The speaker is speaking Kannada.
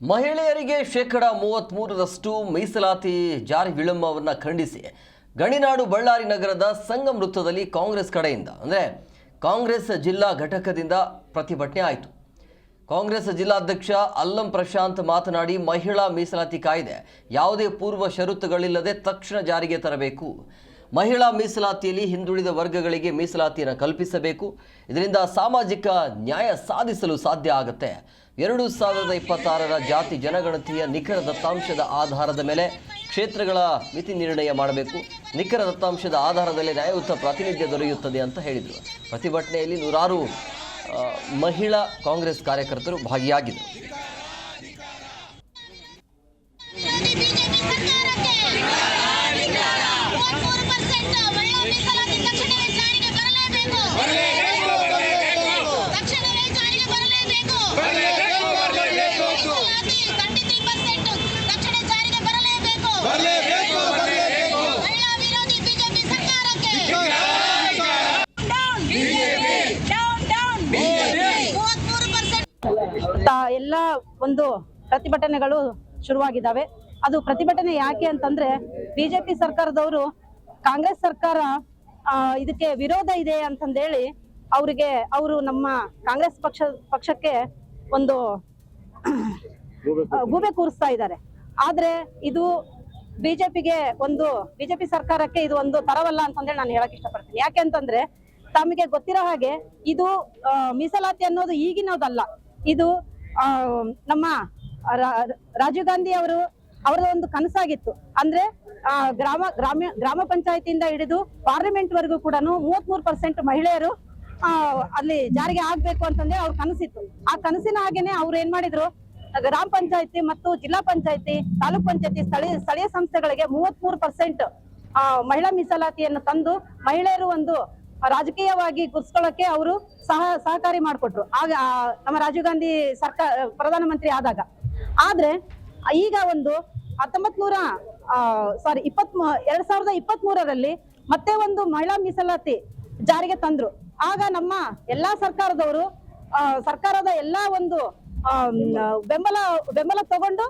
ಮಹಿಳೆಯರಿಗೆ ಶೇಕಡಾ 33ರಷ್ಟು ಮೀಸಲಾತಿ ಜಾರಿ ವಿಳಂಬವನ್ನು ಖಂಡಿಸಿ ಗಣಿನಾಡು ಬಳ್ಳಾರಿ ನಗರದ ಸಂಗಮ್ ವೃತ್ತದಲ್ಲಿ ಕಾಂಗ್ರೆಸ್ ಕಡೆಯಿಂದ ಅಂದರೆ ಕಾಂಗ್ರೆಸ್ ಜಿಲ್ಲಾ ಘಟಕದಿಂದ ಪ್ರತಿಭಟನೆ ಆಯಿತು. ಕಾಂಗ್ರೆಸ್ ಜಿಲ್ಲಾಧ್ಯಕ್ಷ ಅಲ್ಲಂ ಪ್ರಶಾಂತ್ ಮಾತನಾಡಿ, ಮಹಿಳಾ ಮೀಸಲಾತಿ ಕಾಯ್ದೆ ಯಾವುದೇ ಪೂರ್ವ ಷರತ್ತುಗಳಿಲ್ಲದೆ ತಕ್ಷಣ ಜಾರಿಗೆ ತರಬೇಕು. ಮಹಿಳಾ ಮೀಸಲಾತಿಯಲ್ಲಿ ಹಿಂದುಳಿದ ವರ್ಗಗಳಿಗೆ ಮೀಸಲಾತಿಯನ್ನು ಕಲ್ಪಿಸಬೇಕು. ಇದರಿಂದ ಸಾಮಾಜಿಕ ನ್ಯಾಯ ಸಾಧಿಸಲು ಸಾಧ್ಯ ಆಗುತ್ತೆ. 2026ರ ಜಾತಿ ಜನಗಣತಿಯ ನಿಖರ ದತ್ತಾಂಶದ ಆಧಾರದ ಮೇಲೆ ಕ್ಷೇತ್ರಗಳ ಮಿತಿ ನಿರ್ಣಯ ಮಾಡಬೇಕು. ನಿಖರ ದತ್ತಾಂಶದ ಆಧಾರದಲ್ಲಿ ನ್ಯಾಯಯುತ ಪ್ರಾತಿನಿಧ್ಯ ದೊರೆಯುತ್ತದೆ ಅಂತ ಹೇಳಿದರು. ಪ್ರತಿಭಟನೆಯಲ್ಲಿ ನೂರಾರು ಮಹಿಳಾ ಕಾಂಗ್ರೆಸ್ ಕಾರ್ಯಕರ್ತರು ಭಾಗಿಯಾಗಿದ್ದರು. ಎಲ್ಲ ಒಂದು ಪ್ರತಿಭಟನೆಗಳು ಶುರುವಾಗಿದ್ದಾವೆ. ಅದು ಪ್ರತಿಭಟನೆ ಯಾಕೆ ಅಂತಂದ್ರೆ, ಬಿಜೆಪಿ ಸರ್ಕಾರದವರು ಕಾಂಗ್ರೆಸ್ ಸರ್ಕಾರ ಇದಕ್ಕೆ ವಿರೋಧ ಇದೆ ಅಂತಂದೇಳಿ ಅವರು ನಮ್ಮ ಕಾಂಗ್ರೆಸ್ ಪಕ್ಷಕ್ಕೆ ಒಂದು ಗೂಬೆ ಕೂರಿಸ್ತಾ ಇದ್ದಾರೆ. ಆದ್ರೆ ಇದು ಬಿಜೆಪಿ ಸರ್ಕಾರಕ್ಕೆ ಇದು ಒಂದು ತರವಲ್ಲ ಅಂತಂದೇಳಿ ನಾನು ಹೇಳಕ್ ಇಷ್ಟಪಡ್ತೀನಿ. ಯಾಕೆ ಅಂತಂದ್ರೆ, ತಮಗೆ ಗೊತ್ತಿರೋ ಹಾಗೆ ಇದು ಮೀಸಲಾತಿ ಅನ್ನೋದು ಈಗಿನದಲ್ಲ. ಇದು ನಮ್ಮ ರಾಜೀವ್ ಗಾಂಧಿ ಅವರ ಒಂದು ಕನಸಾಗಿತ್ತು. ಅಂದ್ರೆ ಗ್ರಾಮ ಪಂಚಾಯತಿಯಿಂದ ಹಿಡಿದು ಪಾರ್ಲಿಮೆಂಟ್ ವರೆಗೂ ಕೂಡ 33% ಮಹಿಳೆಯರು ಅಲ್ಲಿ ಜಾರಿಗೆ ಆಗ್ಬೇಕು ಅಂತಂದ್ರೆ ಅವ್ರ ಕನಸಿತ್ತು. ಆ ಕನಸಿನ ಹಾಗೇನೆ ಅವ್ರು ಏನ್ ಮಾಡಿದ್ರು, ಗ್ರಾಮ ಪಂಚಾಯತಿ ಮತ್ತು ಜಿಲ್ಲಾ ಪಂಚಾಯತಿ, ತಾಲೂಕ್ ಪಂಚಾಯತಿ, ಸ್ಥಳೀಯ ಸಂಸ್ಥೆಗಳಿಗೆ 33% ಮಹಿಳಾ ಮೀಸಲಾತಿಯನ್ನು ತಂದು ಮಹಿಳೆಯರು ಒಂದು ರಾಜಕೀಯವಾಗಿ ಗುರ್ಸ್ಕೊಳ್ಳಕ್ಕೆ ಅವರು ಸಹಕಾರಿ ಮಾಡಿಕೊಟ್ರು. ಆಗ ನಮ್ಮ ರಾಜೀವ್ ಗಾಂಧಿ ಪ್ರಧಾನಮಂತ್ರಿ ಆದಾಗ. ಆದ್ರೆ ಈಗ ಒಂದು 2023ರಲ್ಲಿ ಮತ್ತೆ ಒಂದು ಮಹಿಳಾ ಮೀಸಲಾತಿ ಜಾರಿಗೆ ತಂದ್ರು. ಆಗ ನಮ್ಮ ಎಲ್ಲಾ ಸರ್ಕಾರದ ಎಲ್ಲಾ ಒಂದು ಬೆಂಬಲ ತಗೊಂಡು